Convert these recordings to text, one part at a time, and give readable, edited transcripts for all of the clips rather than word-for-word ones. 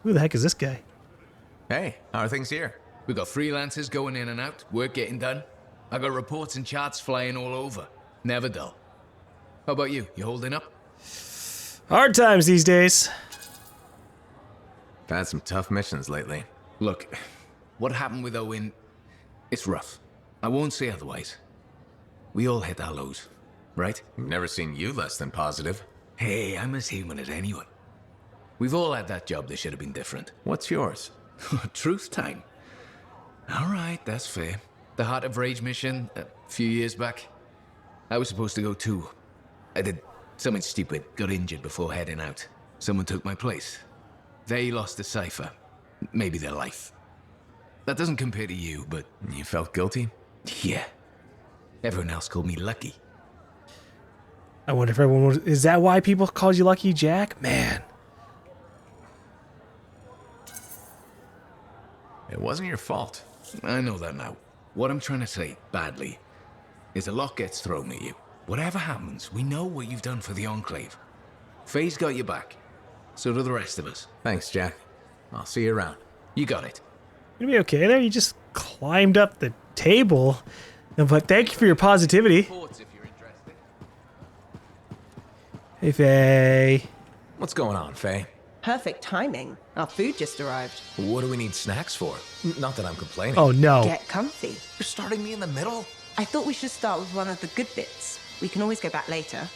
Who the heck is this guy? Hey, how are things here? We got freelancers going in and out, work getting done. I got reports and charts flying all over. Never dull. How about you? You holding up? Hard times these days. I've had some tough missions lately. Look, what happened with Owen, it's rough. I won't say otherwise. We all hit our lows, right? Never seen you less than positive. Hey, I'm as human as anyone. We've all had that job that should have been different. What's yours? Truth time. All right, that's fair. The Heart of Rage mission, a few years back. I was supposed to go too. I did something stupid, got injured before heading out. Someone took my place. They lost the cipher. Maybe their life. That doesn't compare to you, but... You felt guilty? Yeah. Everyone else called me lucky. I wonder if everyone was... Is that why people called you Lucky Jack? Man. It wasn't your fault. I know that now. What I'm trying to say, badly, is a lot gets thrown at you. Whatever happens, we know what you've done for the Enclave. Faye's got your back. So do the rest of us. Thanks, Jack. I'll see you around. You got it. You gonna be okay there? You just climbed up the table. But thank you for your positivity. Reports if you're interested. Hey, Faye. What's going on, Faye? Perfect timing. Our food just arrived. What do we need snacks for? Not that I'm complaining. Oh, no. Get comfy. You're starting me in the middle? I thought we should start with one of the good bits. We can always go back later.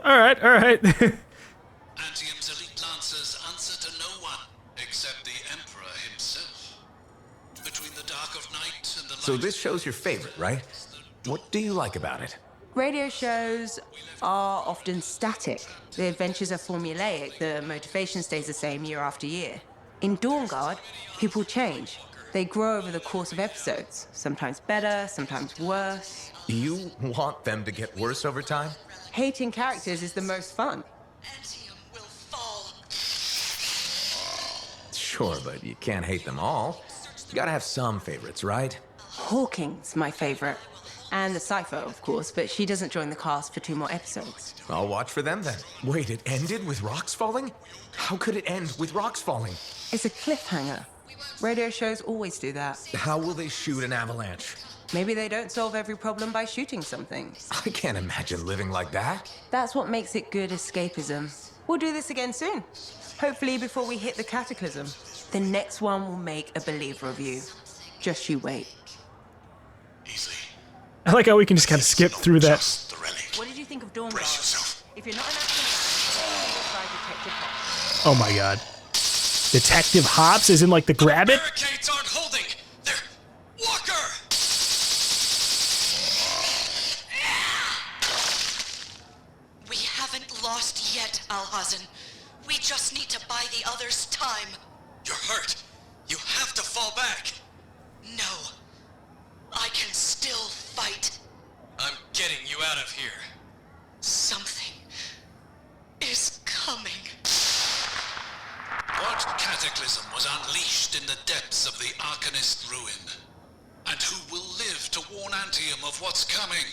All right, all right. Antium's elite lancers answer to no one except the Emperor himself. Between the dark of night and the light... So this show's your favorite, right? What do you like about it? Radio shows are often static. The adventures are formulaic. The motivation stays the same year after year. In Dawn Guard, people change. They grow over the course of episodes. Sometimes better, sometimes worse. You want them to get worse over time? Hating characters is the most fun. Antium will fall. Sure, but you can't hate them all. You gotta have some favorites, right? Hawking's my favorite. And the Cypher, of course, but she doesn't join the cast for 2 more episodes. I'll watch for them then. Wait, it ended with rocks falling? How could it end with rocks falling? It's a cliffhanger. Radio shows always do that. How will they shoot an avalanche? Maybe they don't solve every problem by shooting something. I can't imagine living like that. That's what makes it good escapism. We'll do this again soon. Hopefully before we hit the cataclysm. The next one will make a believer of you. Just you wait. Easy. I like how we can just kind of skip through that. Just the relic. What did you think of Dawn Guard? Brace yourself. If you're not an action fan, you'll try Detective Hobbs. Oh, my God. Detective Hobbs is in, like, the grab it? Barricades aren't holding. They're... Walker! We haven't lost yet, Alhazen. We just need to buy the others time. You're hurt. You have to fall back. No. I can still fight. I'm getting you out of here. Something is coming. What cataclysm was unleashed in the depths of the Arcanist ruin? And who will live to warn Antium of what's coming?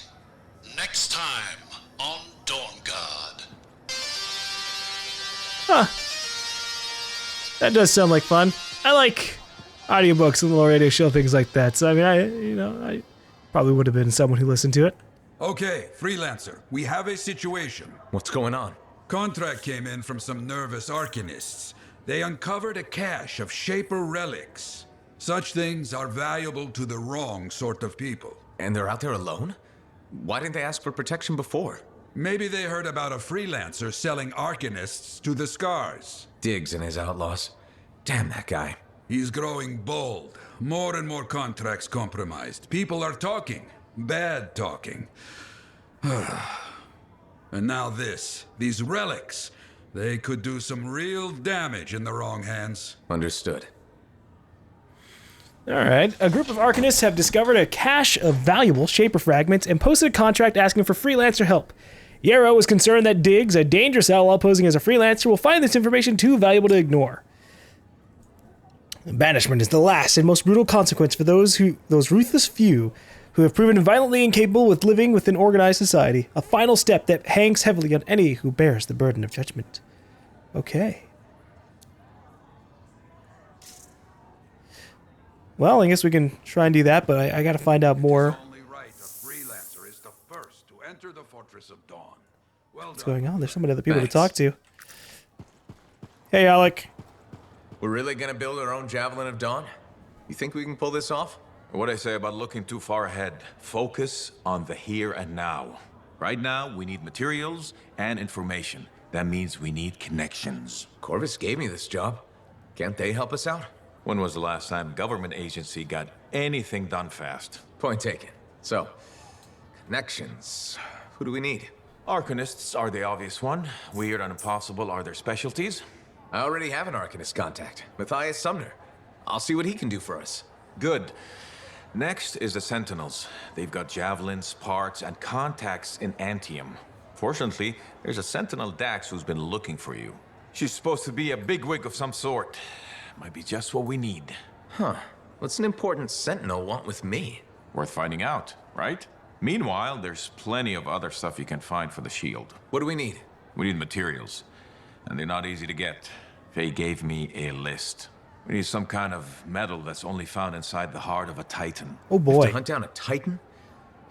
Next time on Dawn Guard. Huh. That does sound like fun. I like audiobooks and little radio show things like that. So, I mean, I probably would have been someone who listened to it. Okay, Freelancer, we have a situation. What's going on? Contract came in from some nervous Arcanists. They uncovered a cache of Shaper relics. Such things are valuable to the wrong sort of people. And they're out there alone? Why didn't they ask for protection before? Maybe they heard about a Freelancer selling Arcanists to the Scars. Diggs and his outlaws. Damn that guy. He's growing bold. More and more contracts compromised. People are talking. Bad talking. And now this. These relics. They could do some real damage in the wrong hands. Understood. All right. A group of Arcanists have discovered a cache of valuable Shaper fragments and posted a contract asking for freelancer help. Yarrow was concerned that Diggs, a dangerous outlaw posing as a freelancer, will find this information too valuable to ignore. Banishment is the last and most brutal consequence for those ruthless few who have proven violently incapable with living within organized society. A final step that hangs heavily on any who bears the burden of judgment. Okay. Well, I guess we can try and do that, but I gotta find out more. Only right, a freelancer is the first to enter the Fortress of Dawn. Well What's done. going on? There's so many other people Thanks. to talk to. Hey, Alec. We're really gonna build our own Javelin of Dawn? You think we can pull this off? What I say about looking too far ahead. Focus on the here and now. Right now, we need materials and information. That means we need connections. Corvus gave me this job. Can't they help us out? When was the last time a government agency got anything done fast? Point taken. So, connections. Who do we need? Arcanists are the obvious one. Weird and impossible are their specialties. I already have an Arcanist contact, Matthias Sumner. I'll see what he can do for us. Good. Next is the Sentinels. They've got javelins, parts, and contacts in Anthem. Fortunately, there's a Sentinel Dax who's been looking for you. She's supposed to be a bigwig of some sort. Might be just what we need. Huh. What's an important Sentinel want with me? Worth finding out, right? Meanwhile, there's plenty of other stuff you can find for the shield. What do we need? We need materials, and they're not easy to get. Faye gave me a list. We need some kind of metal that's only found inside the heart of a Titan. Oh To boy. hunt down a Titan?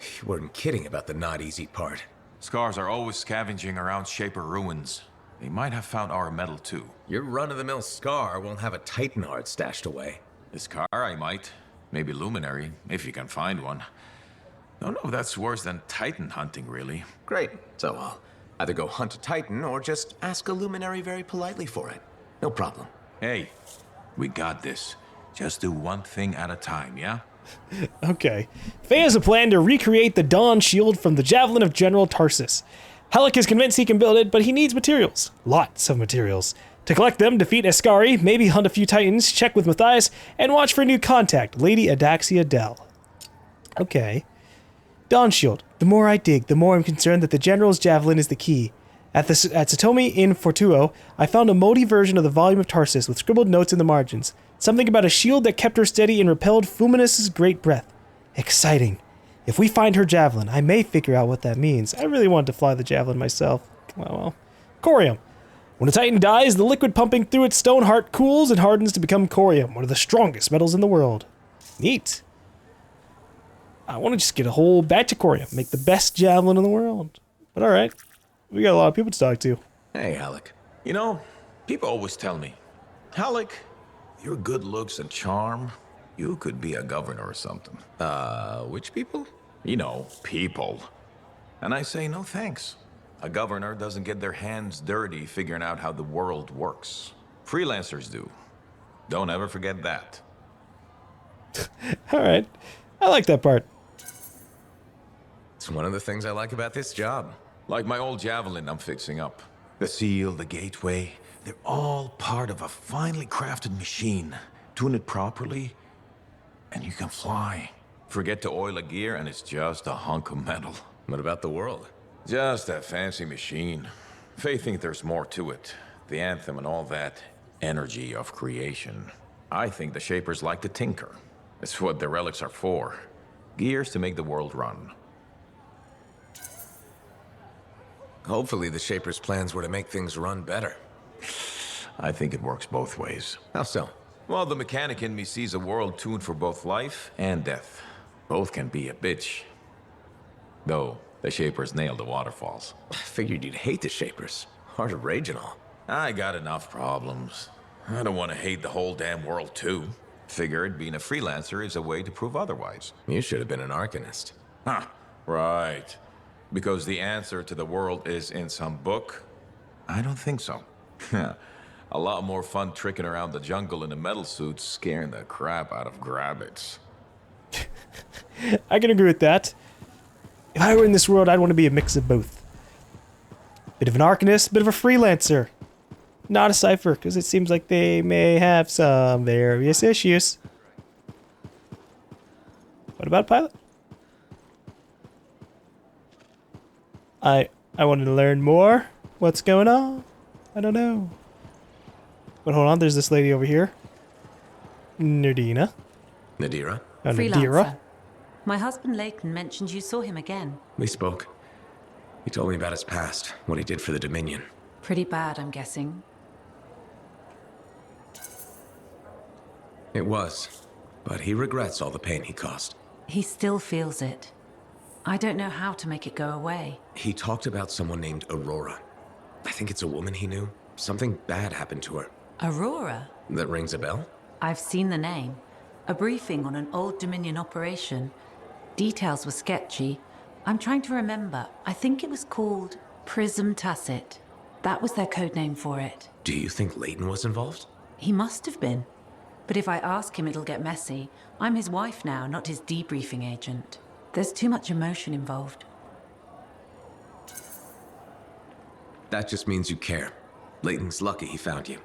You weren't kidding about the not easy part. Scars are always scavenging around Shaper ruins. They might have found our metal too. Your run-of-the-mill Scar won't have a Titan heart stashed away. This car I might. Maybe Luminary, if you can find one. Don't know if that's worse than Titan hunting, really. Great. So I'll either go hunt a Titan or just ask a Luminary very politely for it. No problem. Hey, we got this. Just do one thing at a time, yeah? Okay. Faye has a plan to recreate the Dawn shield from the Javelin of General Tarsus. Halleck is convinced he can build it, but he needs materials. Lots of materials. To collect them, defeat Ascari, maybe hunt a few Titans, check with Matthias, and watch for a new contact, Lady Adaxia Dell. Okay. Dawn shield. The more I dig, the more I'm concerned that the General's Javelin is the key. At Satomi in Fortuo, I found a moldy version of the volume of Tarsus with scribbled notes in the margins. Something about a shield that kept her steady and repelled Fuminus's great breath. Exciting. If we find her javelin, I may figure out what that means. I really wanted to fly the javelin myself. Well. Corium. When a Titan dies, the liquid pumping through its stone heart cools and hardens to become corium, one of the strongest metals in the world. Neat. I want to just get a whole batch of corium, make the best javelin in the world. But alright, we got a lot of people to talk to. Hey, Alec. You know, people always tell me, Halleck, your good looks and charm, you could be a governor or something. Which people? You know, people. And I say no thanks. A governor doesn't get their hands dirty figuring out how the world works. Freelancers do. Don't ever forget that. Alright, I like that part. It's one of the things I like about this job. Like my old javelin I'm fixing up. The seal, the gateway, they're all part of a finely crafted machine. Tune it properly, and you can fly. Forget to oil a gear, and it's just a hunk of metal. What about the world? Just a fancy machine. Faye think there's more to it. The Anthem and all that energy of creation. I think the Shapers like to tinker. That's what the relics are for. Gears to make the world run. Hopefully the Shaper's plans were to make things run better. I think it works both ways. How so? Well, the mechanic in me sees a world tuned for both life and death. Both can be a bitch. Though, the Shapers nailed the waterfalls. I figured you'd hate the Shapers. Hard to rage and all. I got enough problems. I don't want to hate the whole damn world, too. Figured being a freelancer is a way to prove otherwise. You should have been an Arcanist. Huh, right. Because the answer to the world is in some book? I don't think so. A lot more fun tricking around the jungle in a metal suit, scaring the crap out of grabbits. I can agree with that. If I were in this world, I'd want to be a mix of both. Bit of an Arcanist, bit of a freelancer. Not a Cypher, because it seems like they may have some various issues. What about Pilot? I wanted to learn more. What's going on? I don't know. But hold on, there's this lady over here. Nadina. Nadira? Oh, Nadira. Freelancer. My husband Leighton mentioned you saw him again. We spoke. He told me about his past, what he did for the Dominion. Pretty bad, I'm guessing. It was. but he regrets all the pain he caused. He still feels it. I don't know how to make it go away. He talked about someone named Aurora. I think it's a woman he knew. Something bad happened to her. Aurora? That rings a bell? I've seen the name. A briefing on an old Dominion operation. Details were sketchy. I'm trying to remember. I think it was called Prism Tacit. That was their code name for it. Do you think Leighton was involved? He must have been. But if I ask him, it'll get messy. I'm his wife now, not his debriefing agent. There's too much emotion involved. That just means you care. Leighton's lucky he found you.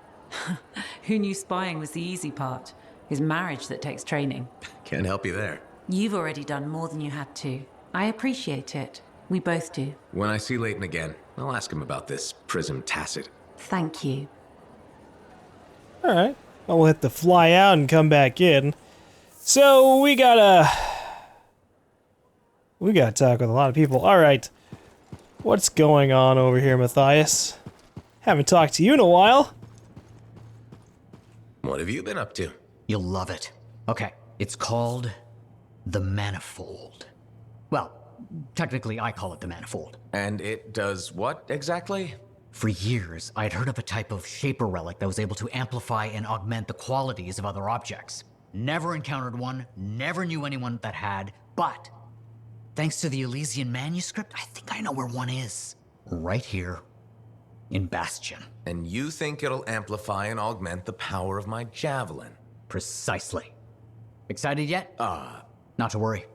Who knew spying was the easy part? His marriage that takes training. Can't help you there. You've already done more than you had to. I appreciate it. We both do. When I see Leighton again, I'll ask him about this Prism Tacit. Thank you. All right. Well, we'll have to fly out and come back in. So we gotta talk with a lot of people. All right. What's going on over here, Matthias? Haven't talked to you in a while. What have you been up to? You'll love it. Okay, it's called the Manifold. Well, technically I call it the Manifold. And it does what exactly? For years, I'd heard of a type of Shaper relic that was able to amplify and augment the qualities of other objects. Never encountered one, never knew anyone that had, but thanks to the Elysian manuscript, I think I know where one is. Right here in Bastion. And you think it'll amplify and augment the power of my javelin? Precisely. Excited yet? Not to worry.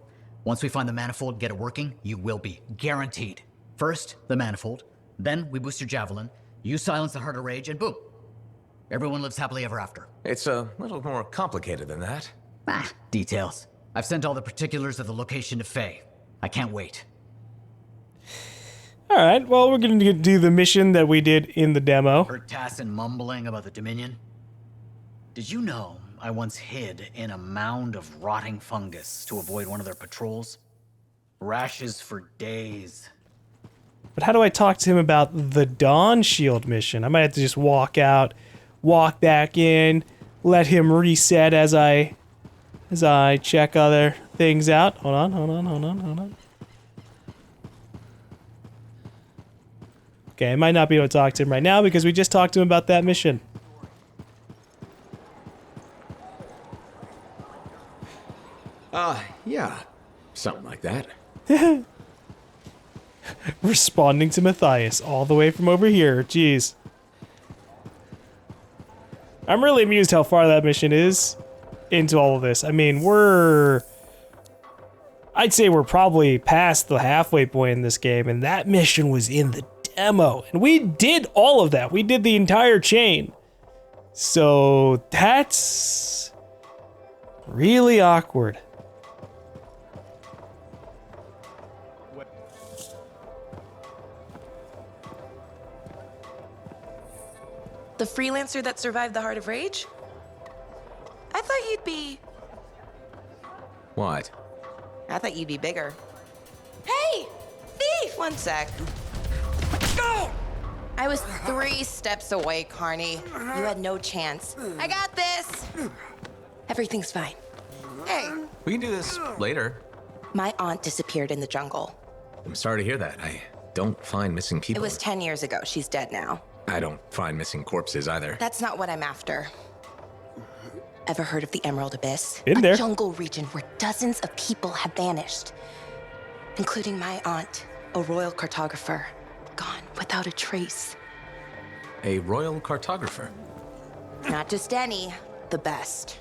Once we find the Manifold, get it working, you will be. Guaranteed. First, the Manifold. Then we boost your javelin. You silence the Heart of Rage, and boom. Everyone lives happily ever after. It's a little more complicated than that. Details. I've sent all the particulars of the location to Faye. I can't wait. All right. Well, we're going to do the mission that we did in the demo. Heard Tassin mumbling about the Dominion? Did you know I once hid in a mound of rotting fungus to avoid one of their patrols? Rashes for days. But how do I talk to him about the Dawn Shield mission? I might have to just walk out, walk back in, let him reset as I check other things out. Hold on. Okay, I might not be able to talk to him right now because we just talked to him about that mission. Yeah. Something like that. Responding to Matthias all the way from over here. Jeez. I'm really amused how far that mission is into all of this. I mean, I'd say we're probably past the halfway point in this game, and that mission was in the demo. And we did all of that. We did the entire chain. So that's really awkward. The freelancer that survived the Heart of Rage? I thought you'd be... What? I thought you'd be bigger. Hey! Thief! One sec. Go! I was 3 steps away, Carney. You had no chance. I got this! Everything's fine. Hey! We can do this later. My aunt disappeared in the jungle. I'm sorry to hear that. I don't find missing people. It was 10 years ago. She's dead now. I don't find missing corpses either. That's not what I'm after. Ever heard of the Emerald Abyss? Been there. A jungle region where dozens of people have vanished, including my aunt, a royal cartographer, gone without a trace. A royal cartographer? Not just any, the best.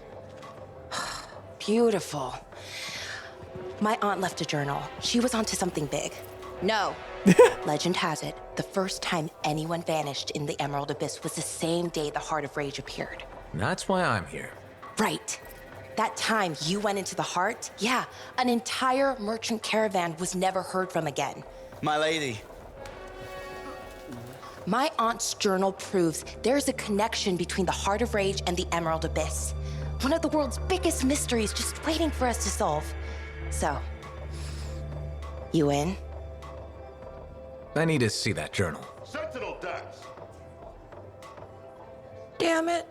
Beautiful. My aunt left a journal. She was onto something big. No. Legend has it, the first time anyone vanished in the Emerald Abyss was the same day the Heart of Rage appeared. That's why I'm here. Right. That time you went into the heart, yeah, an entire merchant caravan was never heard from again. My lady. My aunt's journal proves there's a connection between the Heart of Rage and the Emerald Abyss. One of the world's biggest mysteries just waiting for us to solve. So, you in? I need to see that journal. Sentinel decks. Damn it.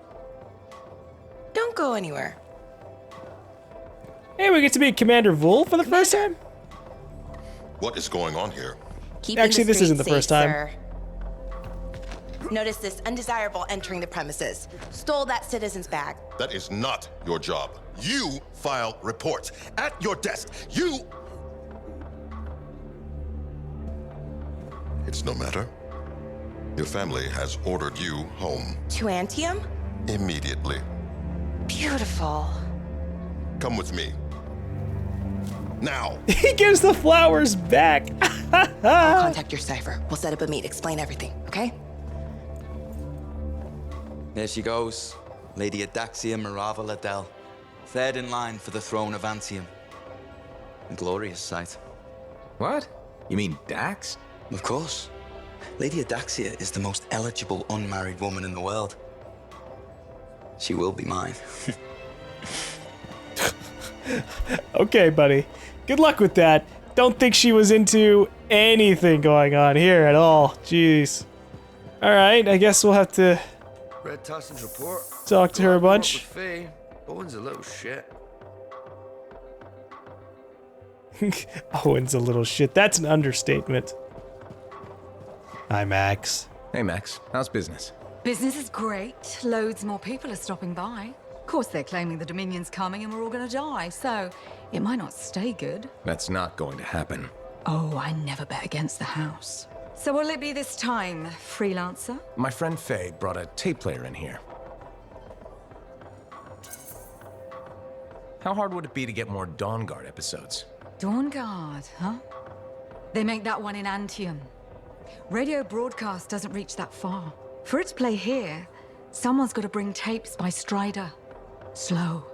Don't go anywhere. Hey, we get to meet Commander Vul for the first time? What is going on here? Actually, this isn't the first time. Sir. Notice this undesirable entering the premises. Stole that citizen's bag. That is not your job. You file reports. At your desk, you... It's no matter. Your family has ordered you home. To Anthem? Immediately. Beautiful. Come with me. Now. He gives the flowers back. I'll contact your cipher. We'll set up a meet, explain everything, okay? There she goes, Lady Adaxia Mirava Ladell, third in line for the throne of Anthem. A glorious sight. What? You mean Dax? Of course. Lady Adaxia is the most eligible unmarried woman in the world. She will be mine. Okay, buddy. Good luck with that. Don't think she was into anything going on here at all. Jeez. Alright, I guess we'll have to Red Tyson's report. talk to her a bunch. Owen's a little shit. Owen's a little shit. That's an understatement. Hi, Max. Hey, Max. How's business? Business is great. Loads more people are stopping by. Of course, they're claiming the Dominion's coming and we're all gonna die, so it might not stay good. That's not going to happen. Oh, I never bet against the house. So will it be this time, freelancer? My friend Faye brought a tape player in here. How hard would it be to get more Dawn Guard episodes? Dawn Guard, huh? They make that one in Anthem. Radio broadcast doesn't reach that far. For it to play here, someone's got to bring tapes by Strider. Slow.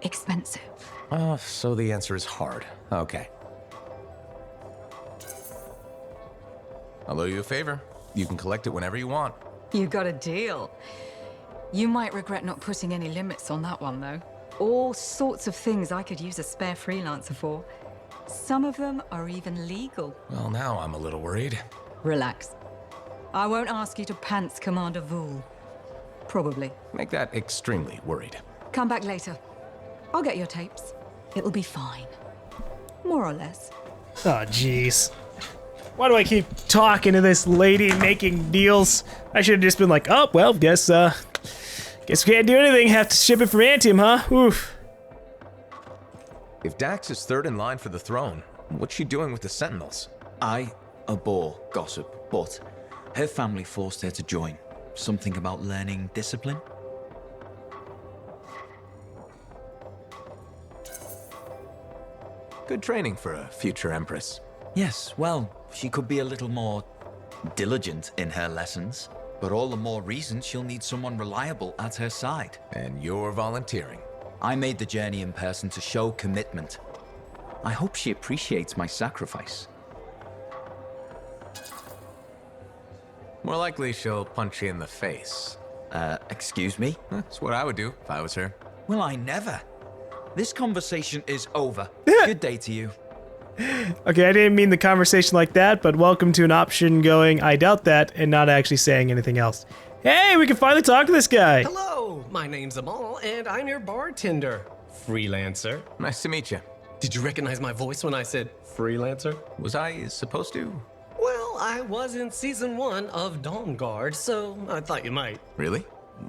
Expensive. Oh, so the answer is hard. Okay. I'll owe you a favor. You can collect it whenever you want. You got a deal. You might regret not putting any limits on that one, though. All sorts of things I could use a spare freelancer for. Some of them are even legal. Well, now I'm a little worried. Relax. I won't ask you to pants Commander Vul. Probably. Make that extremely worried. Come back later. I'll get your tapes. It'll be fine. More or less. Oh, jeez. Why do I keep talking to this lady making deals? I should have just been like, oh, well, guess we can't do anything. Have to ship it from Anthem, huh? Oof. If Dax is third in line for the throne, what's she doing with the Sentinels? I abhor gossip, but her family forced her to join. Something about learning discipline? Good training for a future Empress. Yes, well, she could be a little more diligent in her lessons, but all the more reason she'll need someone reliable at her side. And you're volunteering. I made the journey in person to show commitment. I hope she appreciates my sacrifice. More likely she'll punch you in the face. Excuse me? That's what I would do if I was her. Well, I never. This conversation is over. Good day to you. Okay, I didn't mean the conversation like that, but welcome to an option going, I doubt that, and not actually saying anything else. Hey, we can finally talk to this guy. Hello, my name's Amal, and I'm your bartender. Freelancer. Nice to meet you. Did you recognize my voice when I said freelancer? Was I supposed to? Well, I was in season 1 of Dawn Guard, so I thought you might. Really?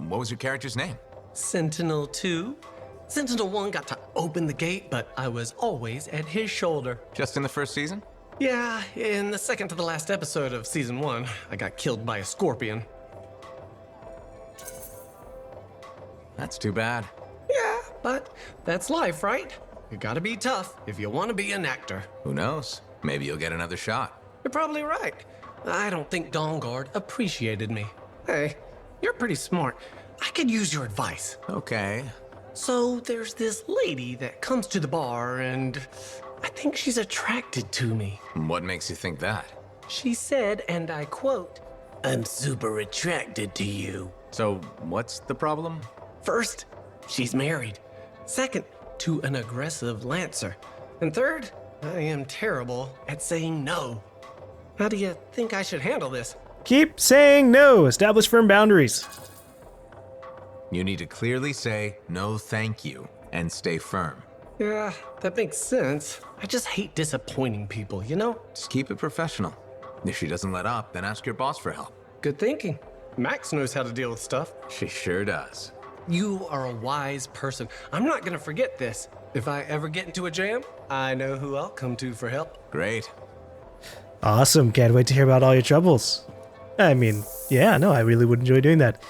What was your character's name? Sentinel 2. Sentinel 1 got to open the gate, but I was always at his shoulder. Just in the first season? Yeah, in the second to the last episode of season 1, I got killed by a scorpion. That's too bad. Yeah, but that's life, right? You gotta be tough if you want to be an actor. Who knows? Maybe you'll get another shot. You're probably right. I don't think Dawn Guard appreciated me. Hey, you're pretty smart. I could use your advice. Okay. So there's this lady that comes to the bar, and I think she's attracted to me. What makes you think that? She said, and I quote, "I'm super attracted to you." So what's the problem? First, she's married. Second, to an aggressive lancer. And third, I am terrible at saying no. How do you think I should handle this? Keep saying no. Establish firm boundaries. You need to clearly say, no thank you, and stay firm. Yeah, that makes sense. I just hate disappointing people, you know? Just keep it professional. If she doesn't let up, then ask your boss for help. Good thinking. Max knows how to deal with stuff. She sure does. You are a wise person. I'm not gonna forget this. If I ever get into a jam, I know who I'll come to for help. Great. Awesome. Can't wait to hear about all your troubles. I mean, yeah, no, I really would enjoy doing that.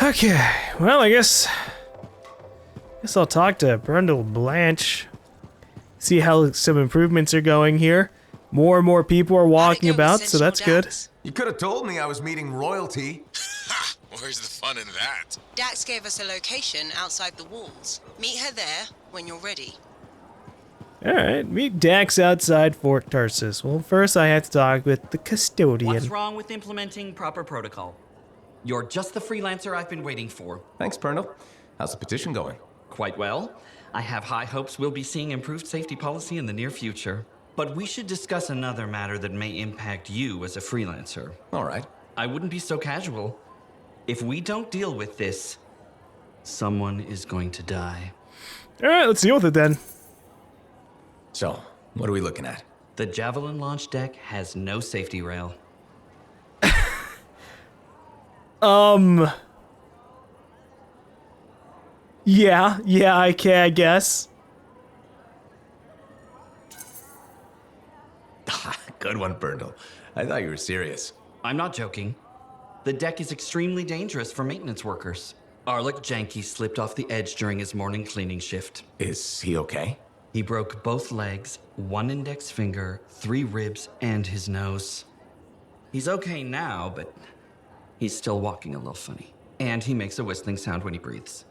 Okay, well, I guess I'll talk to Brundle Blanche. See how some improvements are going here. More and more people are walking about, so that's good. You could have told me I was meeting royalty. Where's the fun in that? Dax gave us a location outside the walls. Meet her there when you're ready. Alright, meet Dax outside Fort Tarsus. Well, first I have to talk with the custodian. What's wrong with implementing proper protocol? You're just the freelancer I've been waiting for. Thanks, Pernell. How's the petition going? Quite well. I have high hopes we'll be seeing improved safety policy in the near future. But we should discuss another matter that may impact you as a freelancer. All right. I wouldn't be so casual. If we don't deal with this, someone is going to die. Alright, let's deal with it then. So, what are we looking at? The Javelin launch deck has no safety rail. Yeah, I guess. Good one, Brundle. I thought you were serious. I'm not joking. The deck is extremely dangerous for maintenance workers. Arlik Janky slipped off the edge during his morning cleaning shift. Is he okay? He broke both legs, 1 index finger, 3 ribs, and his nose. He's okay now, but he's still walking a little funny. And he makes a whistling sound when he breathes.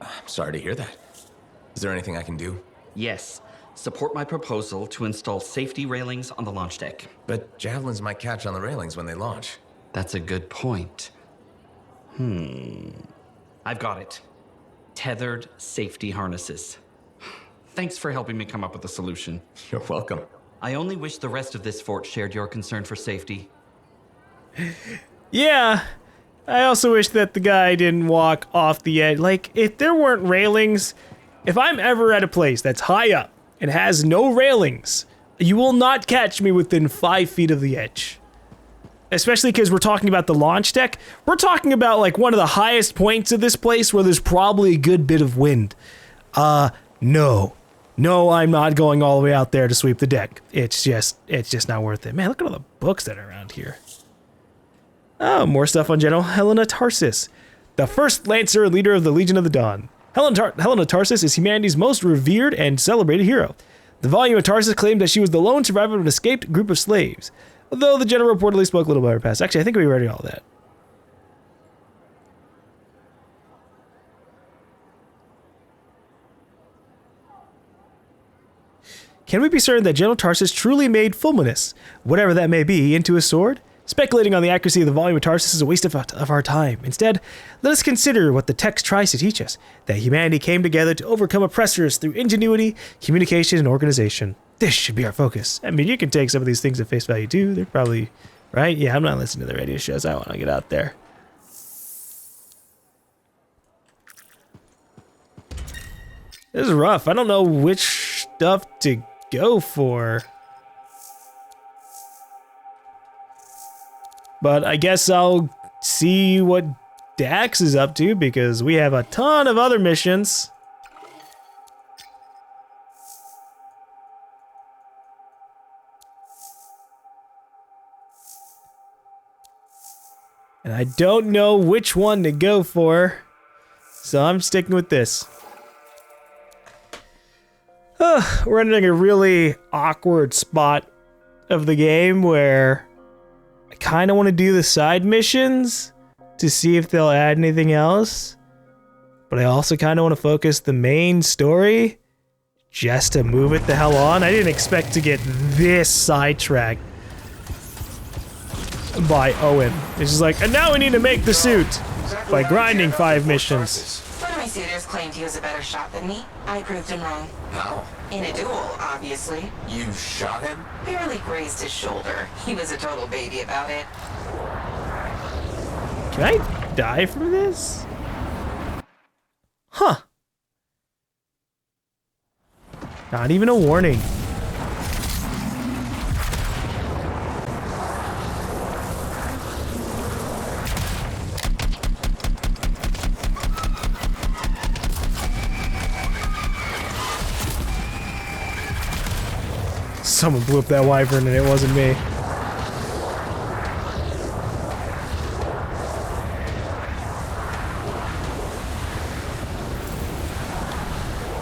I'm sorry to hear that. Is there anything I can do? Yes. Support my proposal to install safety railings on the launch deck. But javelins might catch on the railings when they launch. That's a good point. I've got it. Tethered safety harnesses. Thanks for helping me come up with a solution. You're welcome. I only wish the rest of this fort shared your concern for safety. Yeah, I also wish that the guy didn't walk off the edge. Like, if there weren't railings, if I'm ever at a place that's high up and has no railings, you will not catch me within 5 feet of the edge. Especially because we're talking about the launch deck. We're talking about like one of the highest points of this place where there's probably a good bit of wind. No, I'm not going all the way out there to sweep the deck. It's just not worth it. Man, look at all the books that are around here. Oh, more stuff on General Helena Tarsus, the first Lancer and leader of the Legion of the Dawn. Helena Tarsus is humanity's most revered and celebrated hero. The volume of Tarsus claimed that she was the lone survivor of an escaped group of slaves, although the general reportedly spoke a little about her past. Actually, I think we read all that. Can we be certain that General Tarsus truly made Fulminus, whatever that may be, into a sword? Speculating on the accuracy of the volume of Tarsus is a waste of our time. Instead, let us consider what the text tries to teach us, that humanity came together to overcome oppressors through ingenuity, communication, and organization. This should be our focus. I mean, you can take some of these things at face value too. They're probably, right? Yeah, I'm not listening to the radio shows. I want to get out there. This is rough. I don't know which stuff to go for. But I guess I'll see what Dax is up to because we have a ton of other missions. And I don't know which one to go for, so I'm sticking with this. We're entering a really awkward spot of the game where I kind of want to do the side missions to see if they'll add anything else, but I also kind of want to focus the main story just to move it the hell on. I didn't expect to get this sidetracked by Owen. It's just like, and now we need to make the suit by grinding 5 missions. One of my suitors claimed he was a better shot than me. I proved him wrong. How? In a duel, obviously. You shot him? Barely grazed his shoulder. He was a total baby about it. Can I die from this? Huh. Not even a warning. Someone blew up that wyvern and it wasn't me.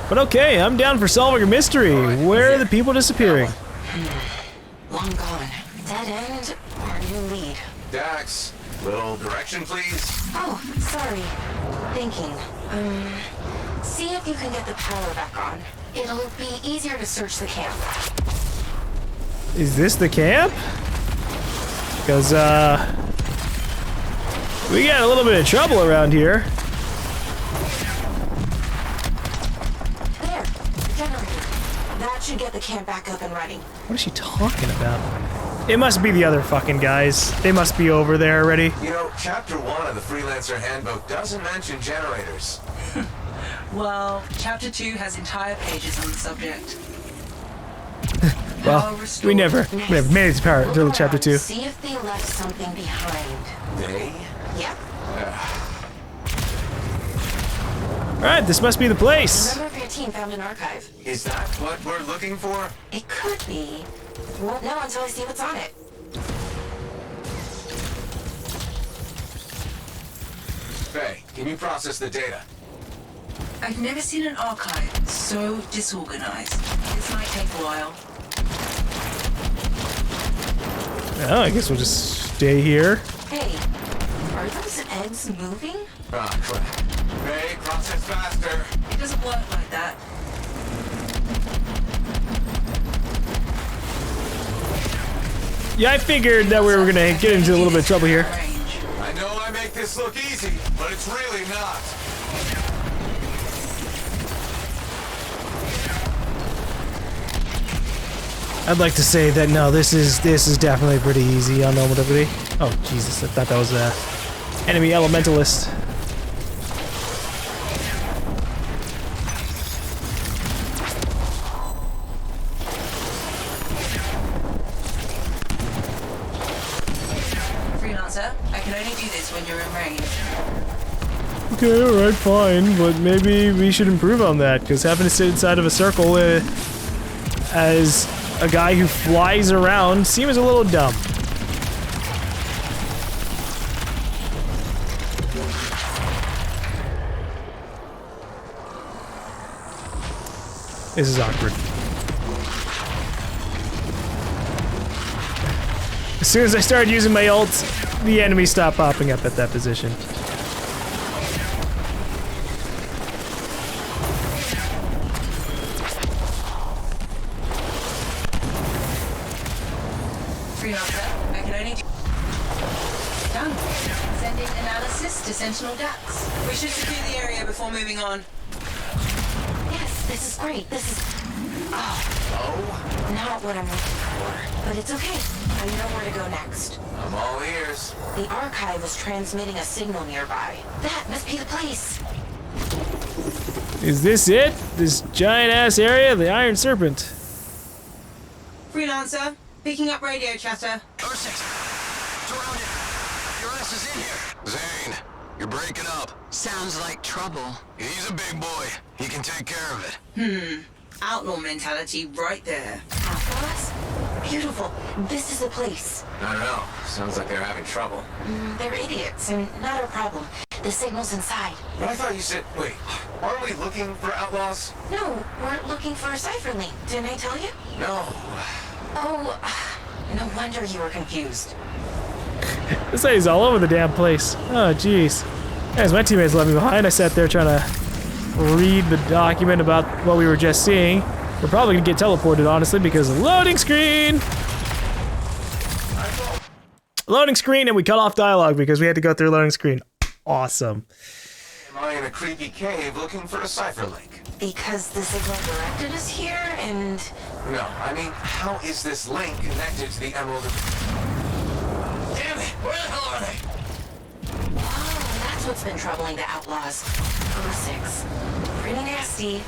But okay, I'm down for solving a mystery. Where are the people disappearing? Long gone. Dead end or new lead? Dax, little direction, please. Oh, sorry. Thinking. See if you can get the power back on. It'll be easier to search the camp. Is this the camp? Because, we got a little bit of trouble around here. There, generator. That should get the camp back up and running. What is she talking about? It must be the other fucking guys. They must be over there already. You know, Chapter 1 of the Freelancer Handbook doesn't mention generators. Well, Chapter 2 has entire pages on the subject. Well, we never made it to power till Chapter 2. See if they left something behind. They? Yep. Alright, this must be the place. Member of your team found an archive. Is that what we're looking for? It could be. Won't know until I see what's on it. Faye, can you process the data? I've never seen an archive so disorganized. This might take a while. Well, I guess we'll just stay here. Hey, are those eggs moving? Ah, crap. Faye, process faster. It doesn't work like that. Yeah, I figured that we were gonna get into a little bit of trouble here. I know I make this look easy, but it's really not. I'd like to say that no, this is definitely pretty easy on normality. Oh Jesus, I thought that was a enemy elementalist. Freelancer, I can only do this when you're in range. Okay, alright, fine, but maybe we should improve on that, because having to sit inside of a circle as a guy who flies around seems a little dumb. This is awkward. As soon as I started using my ult, the enemies stopped popping up at that position. Freelancer, I can only do... Done. Sending analysis to Sentinel Dax. We should secure the area before moving on. Yes, this is great. This is... Oh, not what I'm looking for. But it's okay. I know where to go next. I'm all ears. The archive is transmitting a signal nearby. That must be the place. Is this it? This giant-ass area? The Iron Serpent. Freelancer, picking up radio chatter. Surrounded. Your ass is in here. Zane, you're breaking up. Sounds like trouble. He's a big boy. He can take care of it. Outlaw mentality right there. Outlaws? Beautiful. This is the place. I don't know. Sounds like they're having trouble. They're idiots, and not our problem. The signal's inside. But I thought you said... Wait, aren't we looking for outlaws? No, we're looking for a cipher link. Didn't I tell you? No. Oh, no wonder you were confused. This lady's all over the damn place. Oh, jeez. As my teammates left me behind, I sat there trying to read the document about what we were just seeing. We're probably gonna get teleported, honestly, because of loading screen! Loading screen, and we cut off dialogue because we had to go through loading screen. Awesome. Am I in a creepy cave looking for a cipher link? Because the signal directed us here, and... No, I mean, how is this link connected to the Emerald? Damn it! Where the hell are they? Oh, that's That's what's been troubling the outlaws. Ursix. Pretty nasty.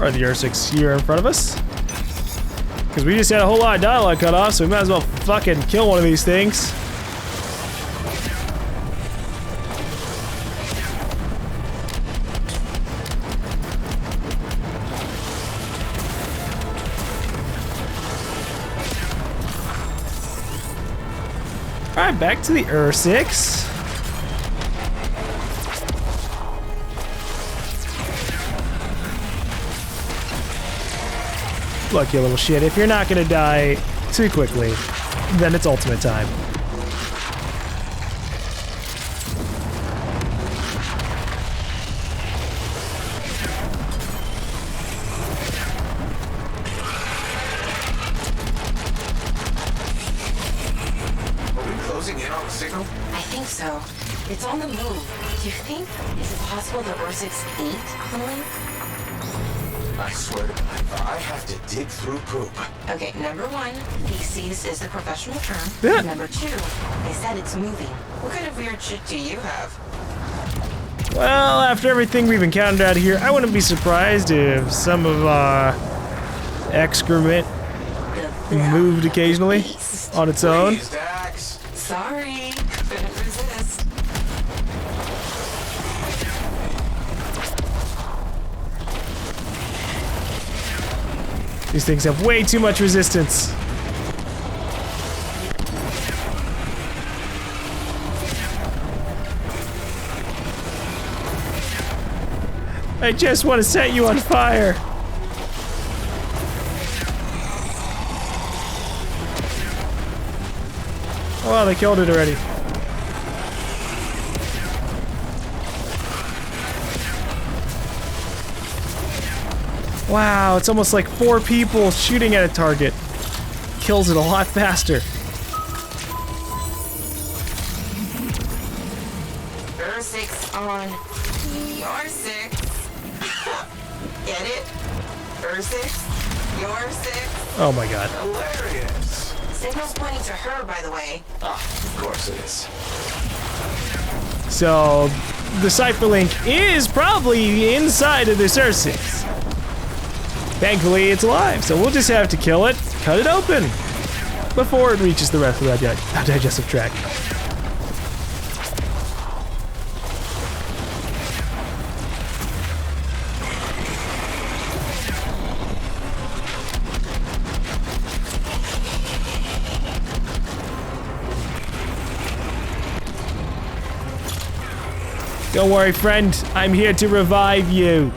Are the Ursix here in front of us? Because we just had a whole lot of dialogue cut off, so we might as well fucking kill one of these things. Alright, back to the Ursix. Look, you little shit, if you're not gonna die too quickly, then it's ultimate time. Are we closing in on the signal? I think so. It's on the move. Do you think it's possible the Ursix ain't home? I swear to God, I have to dig through poop. Okay, number one, feces is the professional term. Yeah. Number two, they said it's moving. What kind of weird shit do you have? Well, after everything we've encountered out here, I wouldn't be surprised if some of our excrement moved occasionally on its own. Please, Dax. Sorry, couldn't resist. These things have way too much resistance. I just want to set you on fire. Oh, wow, they killed it already. Wow, it's almost like 4 people shooting at a target. Kills it a lot faster. Ursix on your six. Get it? Ursix, your six. Oh my god. Hilarious. Signal's pointing to her, by the way. Of course it is. So, the cipher link is probably inside of this Ursix. Thankfully, it's alive, so we'll just have to kill it, cut it open, before it reaches the rest of that digestive tract. Don't worry, friend. I'm here to revive you.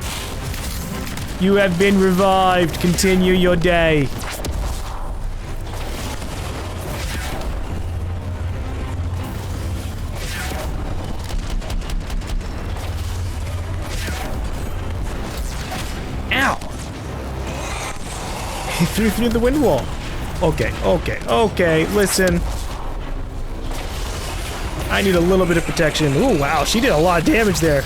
You have been revived. Continue your day. Ow! He threw through the wind wall. Okay. Listen. I need a little bit of protection. Ooh, wow, she did a lot of damage there.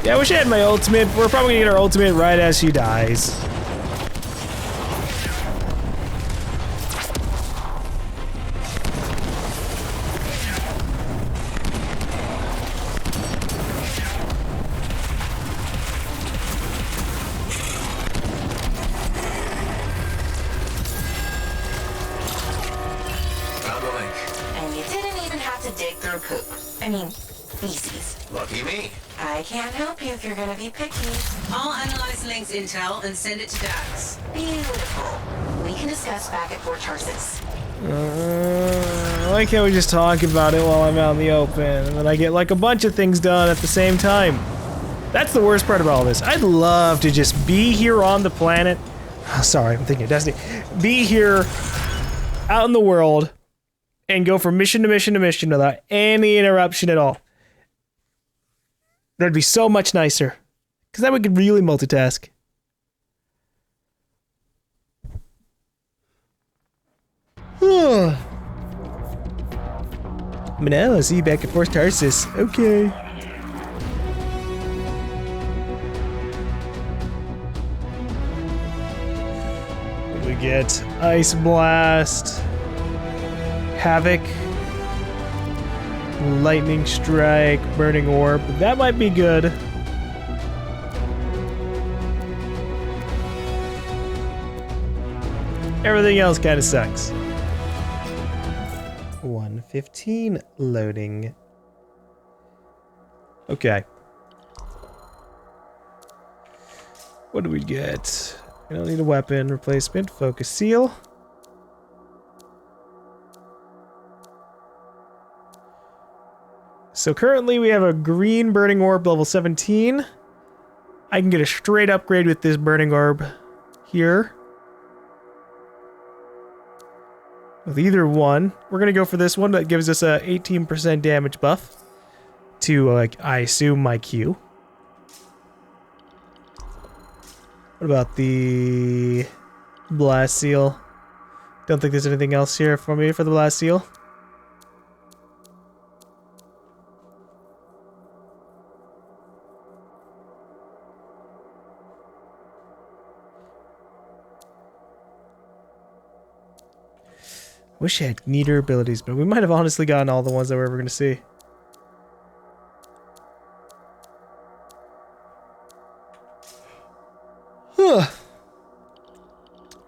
Yeah, I wish I had my ultimate. We're probably gonna get our ultimate right as she dies. And you didn't even have to dig through poop. I mean, feces. Lucky me. I can't help you if you're gonna be picky. I'll analyze Link's intel and send it to Dax. Beautiful. We can discuss back at Fort Tarsus. Why can't we just talk about it while I'm out in the open, and then I get like a bunch of things done at the same time? That's the worst part about all this. I'd love to just be here on the planet. Sorry, I'm thinking of Destiny. Be here out in the world and go from mission to mission to mission without any interruption at all. That'd be so much nicer. Because then we could really multitask. Manel, I'll see you back at Force Tarsus. Okay. We get Ice Blast, Havoc, Lightning Strike, Burning Orb. That might be good. Everything else kind of sucks. 115 loading. Okay. What do we get? We don't need a weapon replacement. Focus seal. So currently we have a green burning orb level 17. I can get a straight upgrade with this burning orb here. With either one. We're going to go for this one that gives us a 18% damage buff to, like, I assume my Q. What about the blast seal? Don't think there's anything else here for me for the blast seal. Wish I had neater abilities, but we might have honestly gotten all the ones that we're ever going to see.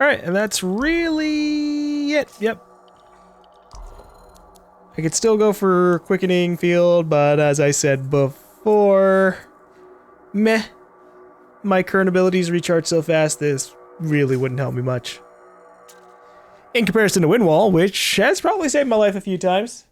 Alright, and that's really it. Yep. I could still go for Quickening Field, but as I said before, meh. My current abilities recharge so fast, this really wouldn't help me much. In comparison to Windwall, which has probably saved my life a few times.